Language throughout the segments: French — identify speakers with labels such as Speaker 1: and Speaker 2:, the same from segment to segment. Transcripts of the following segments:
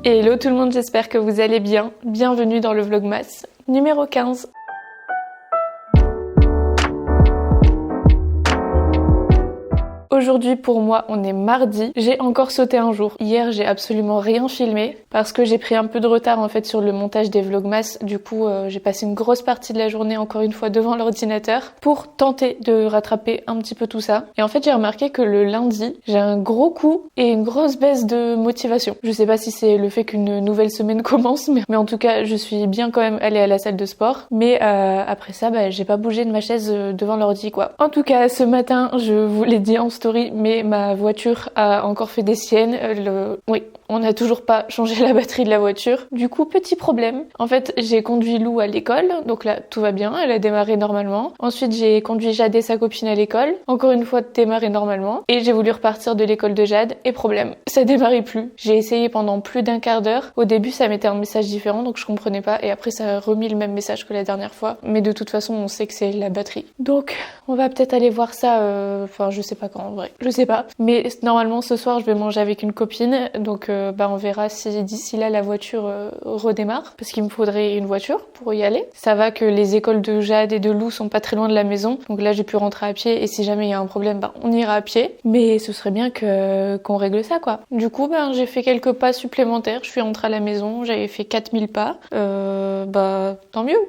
Speaker 1: Hello tout le monde, j'espère que vous allez bien. Bienvenue dans le Vlogmas numéro 15. Aujourd'hui pour moi on est mardi, j'ai encore sauté un jour. Hier j'ai absolument rien filmé parce que j'ai pris un peu de retard en fait sur le montage des vlogmas. Du coup j'ai passé une grosse partie de la journée encore une fois devant l'ordinateur pour tenter de rattraper un petit peu tout ça. Et en fait j'ai remarqué que le lundi j'ai un gros coup et une grosse baisse de motivation. Je sais pas si c'est le fait qu'une nouvelle semaine commence mais en tout cas je suis bien quand même allée à la salle de sport. Mais après ça j'ai pas bougé de ma chaise devant l'ordi quoi. En tout cas ce matin je vous l'ai dit en story mais ma voiture a encore fait des siennes. Oui, on n'a toujours pas changé la batterie de la voiture. Du coup, petit problème. En fait, j'ai conduit Lou à l'école, donc là, tout va bien, elle a démarré normalement. Ensuite, j'ai conduit Jade et sa copine à l'école, encore une fois, démarré normalement. Et j'ai voulu repartir de l'école de Jade, et problème, ça démarrait plus. J'ai essayé pendant plus d'1 quart d'heure. Au début, ça mettait un message différent, donc je comprenais pas, et après, ça a remis le même message que la dernière fois. Mais de toute façon, on sait que c'est la batterie. Donc, on va peut-être aller voir ça, enfin, je sais pas quand, en vrai. Je sais pas. Mais normalement, ce soir, je vais manger avec une copine, donc on verra si d'ici là la voiture redémarre, parce qu'il me faudrait une voiture pour y aller. Ça va que les écoles de Jade et de Lou sont pas très loin de la maison, donc là j'ai pu rentrer à pied et si jamais il y a un problème, on ira à pied. Mais ce serait bien qu'on règle ça quoi. Du coup j'ai fait quelques pas supplémentaires, je suis rentrée à la maison, j'avais fait 4000 pas, tant mieux.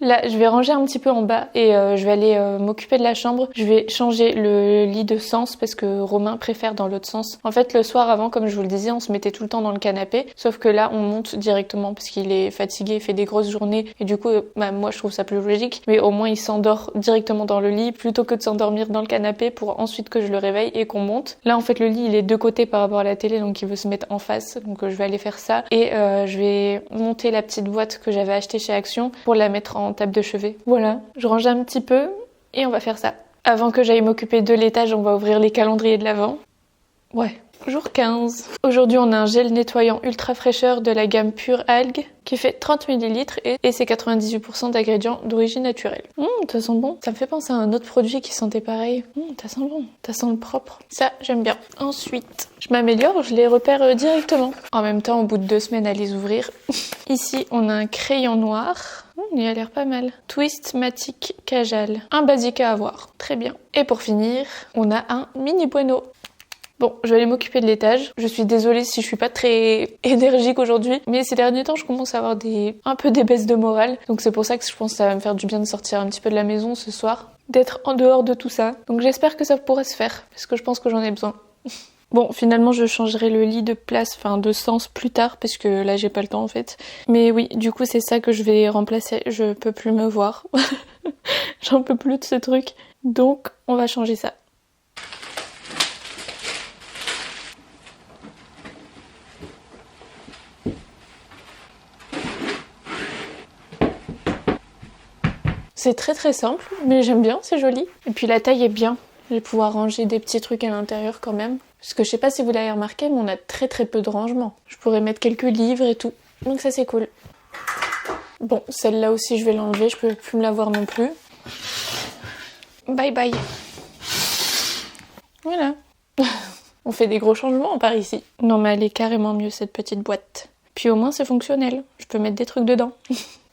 Speaker 1: Là je vais ranger un petit peu en bas et je vais aller m'occuper de la chambre. Je vais changer le lit de sens parce que Romain préfère dans l'autre sens. En fait le soir avant, comme je vous le disais, on se mettait tout le temps dans le canapé, sauf que là on monte directement parce qu'il est fatigué, il fait des grosses journées et du coup moi je trouve ça plus logique, mais au moins il s'endort directement dans le lit plutôt que de s'endormir dans le canapé pour ensuite que je le réveille et qu'on monte. Là en fait le lit il est de côté par rapport à la télé, donc il veut se mettre en face, donc je vais aller faire ça et je vais monter la petite boîte que j'avais achetée chez Action pour la mettre en table de chevet. Voilà, je range un petit peu et on va faire ça. Avant que j'aille m'occuper de l'étage, on va ouvrir les calendriers de l'Avent. Ouais. Jour 15. Aujourd'hui, on a un gel nettoyant ultra fraîcheur de la gamme Pure Algue qui fait 30 ml et c'est 98% d'ingrédients d'origine naturelle. Ça sent bon. Ça me fait penser à un autre produit qui sentait pareil. Ça sent bon. Ça sent le propre. Ça, j'aime bien. Ensuite, je m'améliore, je les repère directement. En même temps, au bout de 2 semaines à les ouvrir. Ici, on a un crayon noir. Il a l'air pas mal. Twistmatic Kajal. Un basique à avoir. Très bien. Et pour finir, on a un mini bueno. Bon, je vais aller m'occuper de l'étage. Je suis désolée si je suis pas très énergique aujourd'hui, mais ces derniers temps, je commence à avoir un peu des baisses de morale. Donc c'est pour ça que je pense que ça va me faire du bien de sortir un petit peu de la maison ce soir, d'être en dehors de tout ça. Donc j'espère que ça pourra se faire, parce que je pense que j'en ai besoin. Bon, finalement, je changerai le lit de place, de sens plus tard, parce que là, j'ai pas le temps en fait. Mais oui, du coup, c'est ça que je vais remplacer. Je peux plus me voir. J'en peux plus de ce truc. Donc, on va changer ça. C'est très très simple, mais j'aime bien, c'est joli. Et puis la taille est bien. Je vais pouvoir ranger des petits trucs à l'intérieur quand même. Parce que je sais pas si vous l'avez remarqué, mais on a très très peu de rangement. Je pourrais mettre quelques livres et tout. Donc ça c'est cool. Bon, celle-là aussi je vais l'enlever, je peux plus me la voir non plus. Bye bye. Voilà. On fait des gros changements par ici. Non mais elle est carrément mieux cette petite boîte. Puis au moins c'est fonctionnel. Je peux mettre des trucs dedans.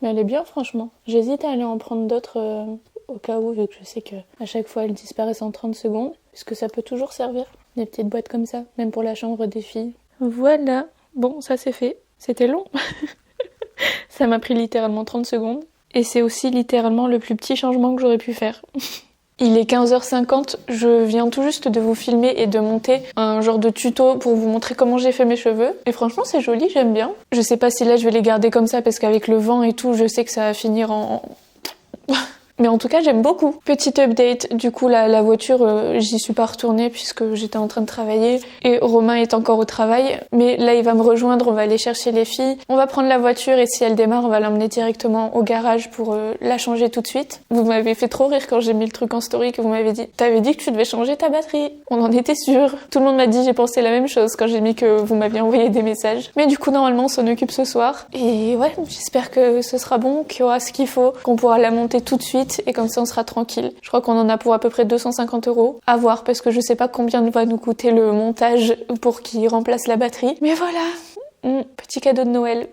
Speaker 1: Mais elle est bien franchement. J'hésite à aller en prendre d'autres au cas où, vu que je sais que à chaque fois elles disparaissent en 30 secondes. Puisque ça peut toujours servir. Des petites boîtes comme ça, même pour la chambre des filles. Voilà. Bon, ça c'est fait. C'était long. Ça m'a pris littéralement 30 secondes. Et c'est aussi littéralement le plus petit changement que j'aurais pu faire. Il est 15h50, je viens tout juste de vous filmer et de monter un genre de tuto pour vous montrer comment j'ai fait mes cheveux. Et franchement c'est joli, j'aime bien. Je sais pas si là je vais les garder comme ça parce qu'avec le vent et tout, je sais que ça va finir en... Mais en tout cas, j'aime beaucoup. Petite update, du coup, la voiture, j'y suis pas retournée puisque j'étais en train de travailler et Romain est encore au travail. Mais là, il va me rejoindre, on va aller chercher les filles. On va prendre la voiture et si elle démarre, on va l'emmener directement au garage pour la changer tout de suite. Vous m'avez fait trop rire quand j'ai mis le truc en story que vous m'avez dit. T'avais dit que tu devais changer ta batterie. On en était sûr. Tout le monde m'a dit, j'ai pensé la même chose quand j'ai mis que vous m'aviez envoyé des messages. Mais du coup, normalement, on s'en occupe ce soir. Et ouais, j'espère que ce sera bon, qu'il y aura ce qu'il faut, qu'on pourra la monter tout de suite et comme ça, on sera tranquille. Je crois qu'on en a pour à peu près 250 €. À voir parce que je sais pas combien va nous coûter le montage pour qu'il remplace la batterie. Mais voilà. Petit cadeau de Noël.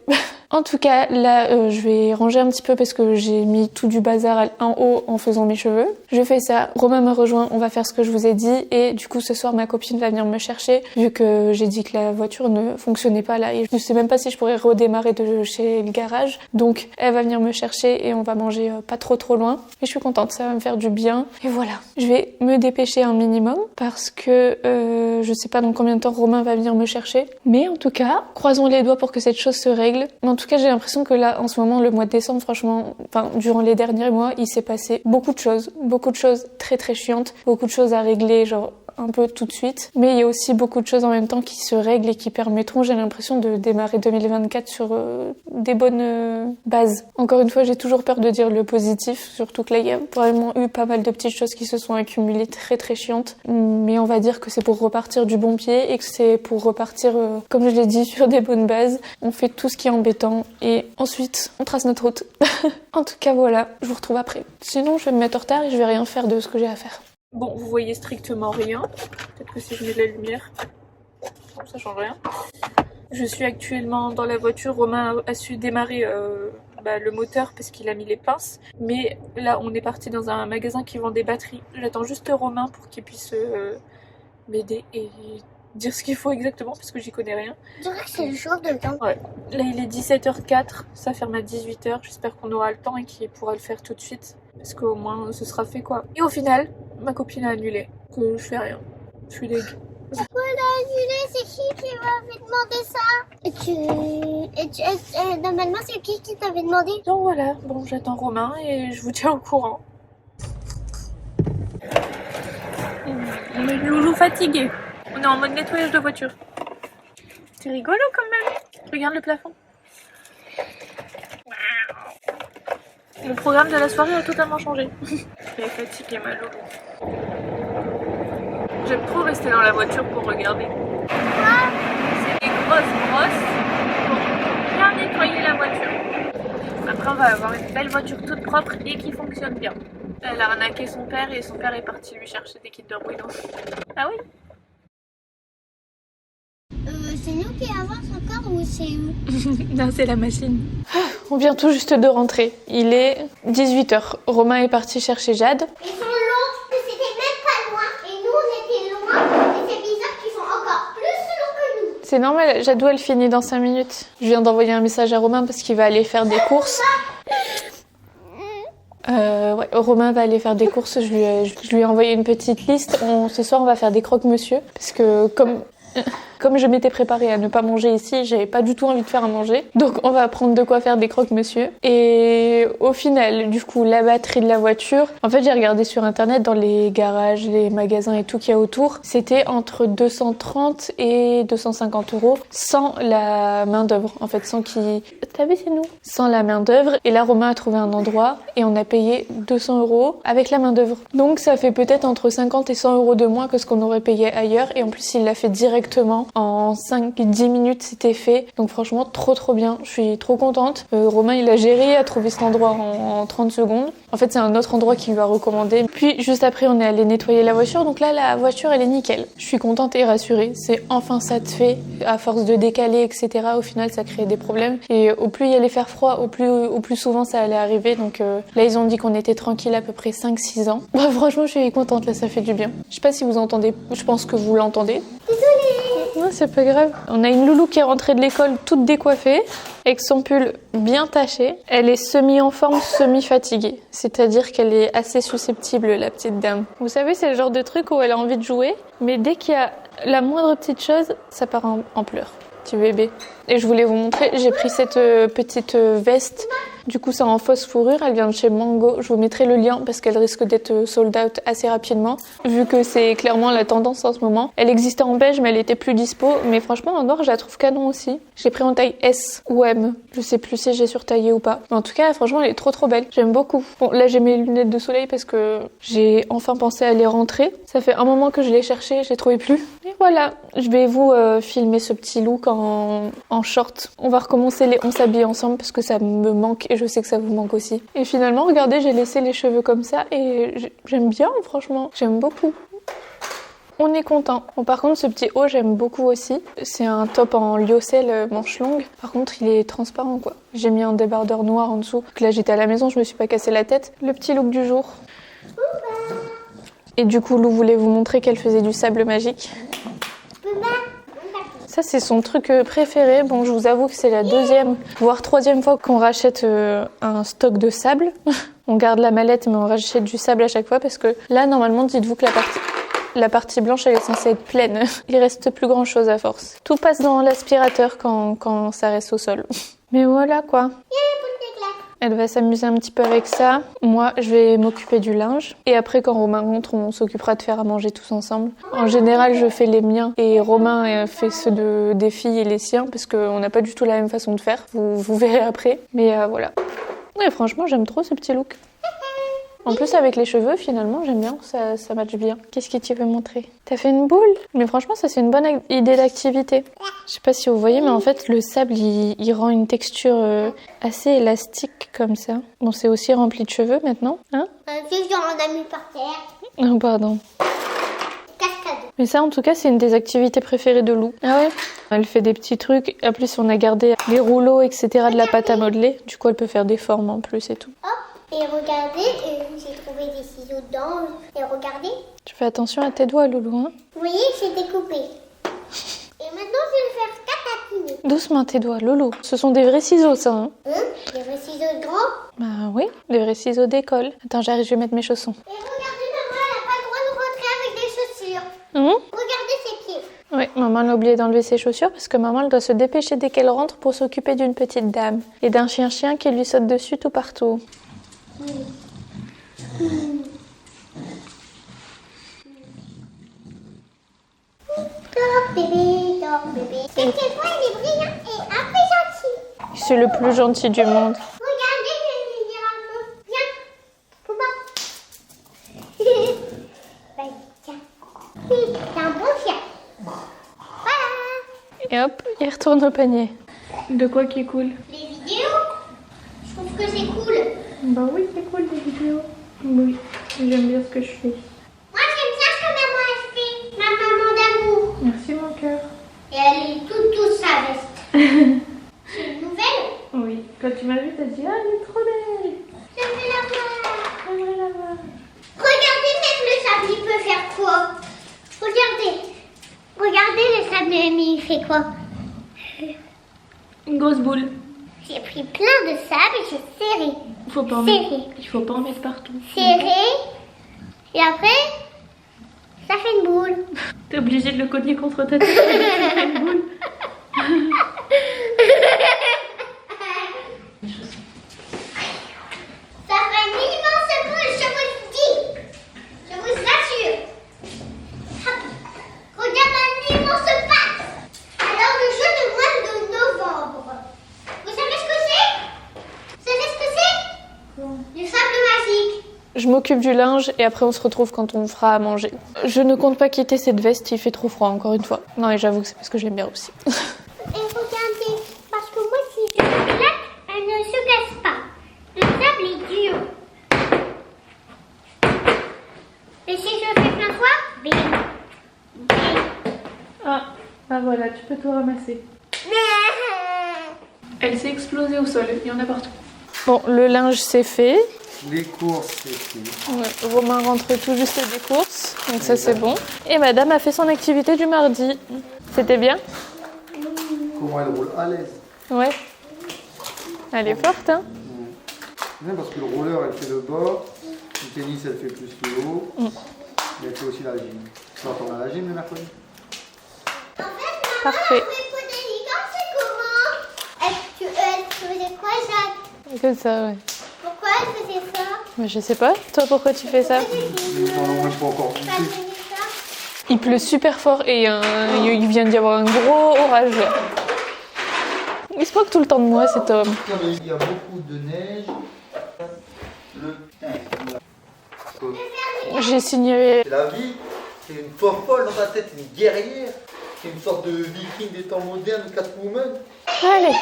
Speaker 1: En tout cas, là, je vais ranger un petit peu parce que j'ai mis tout du bazar en haut en faisant mes cheveux. Je fais ça, Romain me rejoint, on va faire ce que je vous ai dit et du coup ce soir ma copine va venir me chercher vu que j'ai dit que la voiture ne fonctionnait pas là et je ne sais même pas si je pourrais redémarrer de chez le garage. Donc elle va venir me chercher et on va manger pas trop loin. Et je suis contente, ça va me faire du bien. Et voilà, je vais me dépêcher un minimum parce que je sais pas dans combien de temps Romain va venir me chercher. Mais en tout cas, croisons les doigts pour que cette chose se règle. Mais en tout cas, j'ai l'impression que là, en ce moment, le mois de décembre, franchement, durant les derniers mois, il s'est passé beaucoup de choses très chiantes, beaucoup de choses à régler, genre un peu tout de suite. Mais il y a aussi beaucoup de choses en même temps qui se règlent et qui permettront, j'ai l'impression, de démarrer 2024 sur des bonnes bases. Encore une fois, j'ai toujours peur de dire le positif, surtout que là, il y a vraiment eu pas mal de petites choses qui se sont accumulées très chiantes. Mais on va dire que c'est pour repartir du bon pied et que c'est pour repartir, comme je l'ai dit, sur des bonnes bases. On fait tout ce qui est embêtant et ensuite, on trace notre route. En tout cas, voilà, je vous retrouve après. Sinon, je vais me mettre en retard et je vais rien faire de ce que j'ai à faire. Bon, vous voyez strictement rien. Peut-être que si je mets de la lumière, bon, ça change rien. Je suis actuellement dans la voiture. Romain a su démarrer le moteur parce qu'il a mis les pinces. Mais là, on est parti dans un magasin qui vend des batteries. J'attends juste Romain pour qu'il puisse m'aider et dire ce qu'il faut exactement parce que j'y connais rien.
Speaker 2: Je dirais que c'est le jour de temps.
Speaker 1: Ouais. Là, il est 17h04. Ça ferme à 18h. J'espère qu'on aura le temps et qu'il pourra le faire tout de suite. Parce qu'au moins, ce sera fait quoi. Et au final, ma copine a annulé. Que je fais rien. Je suis dégueu.
Speaker 2: Pourquoi elle a annulé? C'est qui m'avait demandé ça? Normalement, c'est qui t'avait demandé?
Speaker 1: Donc voilà, bon, j'attends Romain et je vous tiens au courant. Le loulou fatigué. On est en mode nettoyage de voiture. C'est rigolo quand même. Regarde le plafond. Mon programme de la soirée a totalement changé. Elle est fatiguée, ma loulou. J'aime trop rester dans la voiture pour regarder. C'est des grosses brosses pour bien nettoyer la voiture. Après, on va avoir une belle voiture toute propre et qui fonctionne bien. Elle a arnaqué son père et son père est parti lui chercher des Kinder Bueno. Ah oui?
Speaker 2: C'est nous qui avance encore ou c'est eux?
Speaker 1: Non, c'est la machine. On vient tout juste de rentrer. Il est 18h. Romain est parti chercher Jade.
Speaker 2: Ils sont longs, mais c'était même pas loin. Et nous, on était loin. Et c'est bizarre qu'ils sont encore plus longs que nous.
Speaker 1: C'est normal, Jadou, elle finit dans 5 minutes. Je viens d'envoyer un message à Romain parce qu'il va aller faire des courses. Ouais, Romain va aller faire des courses. Je lui ai envoyé une petite liste. Ce soir, on va faire des croque-monsieur. Parce que comme je m'étais préparée à ne pas manger ici, j'avais pas du tout envie de faire à manger. Donc on va prendre de quoi faire des croque-monsieur. Et au final, du coup, la batterie de la voiture, en fait j'ai regardé sur internet dans les garages, les magasins et tout qu'il y a autour, c'était entre 230 et 250 € sans la main d'œuvre. En fait, sans qui... T'as vu, c'est nous. Sans la main d'œuvre. Et là, Romain a trouvé un endroit et on a payé 200 € avec la main d'œuvre. Donc ça fait peut-être entre 50 et 100 € de moins que ce qu'on aurait payé ailleurs. Et en plus, il l'a fait directement. En 5-10 minutes, c'était fait. Donc franchement, trop bien. Je suis trop contente. Romain, il a géré, a trouvé cet endroit en 30 secondes. En fait, c'est un autre endroit qu'il lui a recommandé. Puis, juste après, on est allé nettoyer la voiture. Donc là, la voiture, elle est nickel. Je suis contente et rassurée. C'est enfin ça de fait. À force de décaler, etc., au final, ça crée des problèmes. Et au plus il allait faire froid, au plus souvent ça allait arriver. Donc là, ils ont dit qu'on était tranquille à peu près 5-6 ans. Bah, franchement, je suis contente. Là, ça fait du bien. Je sais pas si vous entendez. Je pense que vous l'entendez. Non, c'est pas grave. On a une loulou qui est rentrée de l'école toute décoiffée, avec son pull bien taché. Elle est semi en forme, semi fatiguée. C'est-à-dire qu'elle est assez susceptible, la petite dame. Vous savez, c'est le genre de truc où elle a envie de jouer, mais dès qu'il y a la moindre petite chose, ça part en pleurs. Petit bébé. Et je voulais vous montrer, j'ai pris cette petite veste. Du coup, c'est en fausse fourrure, elle vient de chez Mango. Je vous mettrai le lien parce qu'elle risque d'être sold out assez rapidement, vu que c'est clairement la tendance en ce moment. Elle existait en beige, mais elle était plus dispo. Mais franchement, en noir, je la trouve canon aussi. J'ai pris en taille S ou M. Je sais plus si j'ai surtaillé ou pas. Mais en tout cas, franchement, elle est trop belle. J'aime beaucoup. Bon, là, j'ai mes lunettes de soleil parce que j'ai enfin pensé à les rentrer. Ça fait un moment que je les cherchais, je les trouvais plus. Et voilà, je vais vous filmer ce petit look en short. On va recommencer on s'habille ensemble parce que ça me manque. Et je sais que ça vous manque aussi. Et finalement, regardez, j'ai laissé les cheveux comme ça et j'aime bien, franchement. J'aime beaucoup. On est content. Bon, par contre, ce petit haut, j'aime beaucoup aussi. C'est un top en lyocell manche longue. Par contre, il est transparent, quoi. J'ai mis un débardeur noir en dessous. Donc là, j'étais à la maison, je me suis pas cassé la tête. Le petit look du jour. Et du coup, Lou voulait vous montrer qu'elle faisait du sable magique. Ça, c'est son truc préféré. Bon, je vous avoue que c'est la deuxième, voire troisième fois qu'on rachète un stock de sable. On garde la mallette, mais on rachète du sable à chaque fois parce que là, normalement, dites-vous que la partie blanche, elle est censée être pleine. Il reste plus grand chose à force. Tout passe dans l'aspirateur quand ça reste au sol. Mais voilà, quoi. Elle va s'amuser un petit peu avec ça. Moi, je vais m'occuper du linge. Et après, quand Romain rentre, on s'occupera de faire à manger tous ensemble. En général, je fais les miens et Romain fait ceux des filles et les siens parce qu'on n'a pas du tout la même façon de faire. Vous verrez après. Mais voilà. Ouais, franchement, j'aime trop ce petit look. En plus, avec les cheveux, finalement, j'aime bien, ça matche bien. Qu'est-ce que tu veux montrer? T'as fait une boule? Mais franchement, ça, c'est une bonne idée d'activité. Je sais pas si vous voyez, mais en fait, le sable, il rend une texture assez élastique, comme ça. Bon, c'est aussi rempli de cheveux, maintenant, hein?
Speaker 2: On a mis par terre.
Speaker 1: Oh, pardon.
Speaker 2: Cascade.
Speaker 1: Mais ça, en tout cas, c'est une des activités préférées de Lou. Ah ouais? Elle fait des petits trucs. En plus, on a gardé les rouleaux, etc. de la pâte à modeler. Du coup, elle peut faire des formes en plus et tout.
Speaker 2: Hop. Et regardez, j'ai trouvé des ciseaux dedans. Et regardez.
Speaker 1: Tu fais attention à tes doigts, Loulou, hein?
Speaker 2: Vous voyez, j'ai découpé. Et maintenant, je vais faire catatiner.
Speaker 1: Doucement tes doigts, Loulou. Ce sont des vrais ciseaux, ça, hein?
Speaker 2: Des vrais ciseaux grands.
Speaker 1: Bah oui, des vrais ciseaux d'école. Attends, j'arrive, je vais mettre mes chaussons.
Speaker 2: Et regardez, maman, elle n'a pas le droit de rentrer avec des chaussures. Regardez ses pieds.
Speaker 1: Oui, maman elle a oublié d'enlever ses chaussures parce que maman elle doit se dépêcher dès qu'elle rentre pour s'occuper d'une petite dame. Et d'un chien qui lui saute dessus tout partout.
Speaker 2: Top bébé, top bébé. Et quel point il est brillant et un peu gentil.
Speaker 1: C'est le plus gentil du monde.
Speaker 2: Regardez, je vais lui dire un peu. Viens, Pouba. Vas-y, tiens. Oui, c'est un bon chien. Voilà.
Speaker 1: Et hop, il retourne au panier. De quoi qui est cool?
Speaker 2: Les vidéos, je trouve que c'est cool.
Speaker 1: Bah oui, c'est cool les vidéos. Oui, j'aime bien ce que je fais.
Speaker 2: Moi, j'aime bien ce que maman a fait. Ma maman d'amour.
Speaker 1: Merci mon cœur.
Speaker 2: Et elle est toute sa veste. C'est une nouvelle.
Speaker 1: Oui, quand tu m'as vue, t'as dit ah, elle est trop belle.
Speaker 2: Je veux la voir.
Speaker 1: J'aimerais la voir.
Speaker 2: Regardez, même le sable, il peut faire quoi? Regardez. Regardez le sable, mais il fait quoi?
Speaker 1: Une grosse boule.
Speaker 2: J'ai pris plein de sable et j'ai serré.
Speaker 1: Faut pas en
Speaker 2: Serré.
Speaker 1: mettre. Il faut pas en mettre partout.
Speaker 2: Serré. Et après, ça fait une boule.
Speaker 1: T'es obligé de le cogner contre ta tête. Ça fait une boule.
Speaker 2: Ça fera une immense boule, je vous le dis. Je vous assure. Hop. Regarde un immense patte. Alors le jeu de mois de novembre. Vous savez ce que c'est? Vous savez ce que c'est? Du sable magique.
Speaker 1: Je m'occupe du linge et après on se retrouve quand on fera à manger. Je ne compte pas quitter cette veste, il fait trop froid encore une fois. Non et j'avoue que c'est parce que je l'aime bien aussi.
Speaker 2: Et regardez, parce que moi si je claque, elle ne se casse pas. Le sable est dur. Et si je fais plein de fois, bing, bing.
Speaker 1: Ah voilà, tu peux tout ramasser. Elle s'est explosée au sol, il y en a partout. Bon, le linge c'est fait.
Speaker 3: Les courses, c'est fait.
Speaker 1: Ouais, Romain rentre tout juste des courses, donc ça c'est bon. Et madame a fait son activité du mardi. C'était bien?
Speaker 3: Comment elle roule à l'aise.
Speaker 1: Ouais. Elle est forte, hein?
Speaker 3: C'est bien parce que le roller, elle fait le bas, le tennis, elle fait plus le haut, mais elle fait aussi la gym. Tu vas retourner à la gym le mercredi?
Speaker 2: En fait, maman,
Speaker 1: Parfait.
Speaker 2: le méthode élégant, c'est comment? C'est quoi, Jacques?
Speaker 1: Comme ça, ouais.
Speaker 2: Pourquoi elle faisait ça?
Speaker 1: Mais je sais pas. Toi, pourquoi tu fais ça?
Speaker 3: Ils n'en ont même pas encore
Speaker 2: Elle
Speaker 3: goûté.
Speaker 2: faisait ça?
Speaker 1: Il pleut super fort et il vient d'y avoir un gros orage. Il se moque tout le temps de moi, cet homme.
Speaker 3: Il y a beaucoup de neige.
Speaker 1: J'ai signé.
Speaker 3: C'est la vie, c'est une folle dans ta tête, c'est une guerrière. C'est une sorte de viking des temps modernes, Catwoman.
Speaker 1: Allez.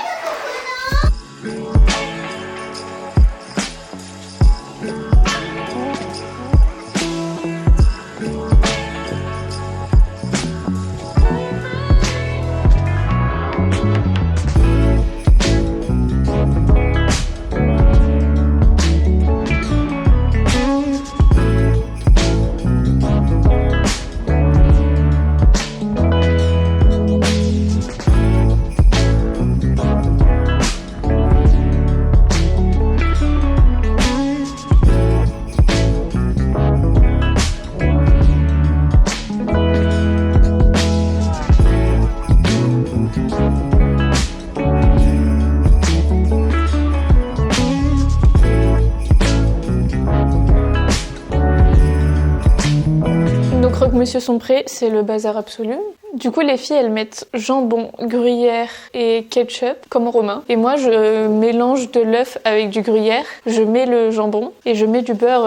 Speaker 1: Croque-monsieur sont prêts, c'est le bazar absolu. Du coup, les filles, elles mettent jambon, gruyère et ketchup, comme Romain. Et moi, je mélange de l'œuf avec du gruyère, je mets le jambon et je mets du beurre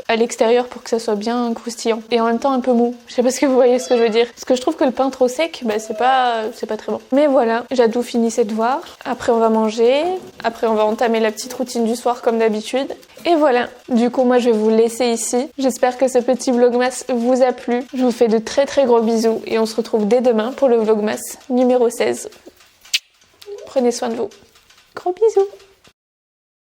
Speaker 1: à l'extérieur pour que ça soit bien croustillant. Et en même temps un peu mou. Je sais pas si vous voyez ce que je veux dire. Parce que je trouve que le pain trop sec, bah, c'est pas très bon. Mais voilà, Jadou finit ses devoirs. Après, on va manger. Après, on va entamer la petite routine du soir comme d'habitude. Et voilà. Du coup, moi, je vais vous laisser ici. J'espère que ce petit vlogmas vous a plu. Je vous fais de très très gros bisous et on se retrouve dès demain pour le vlogmas numéro 16. Prenez soin de vous. Gros bisous.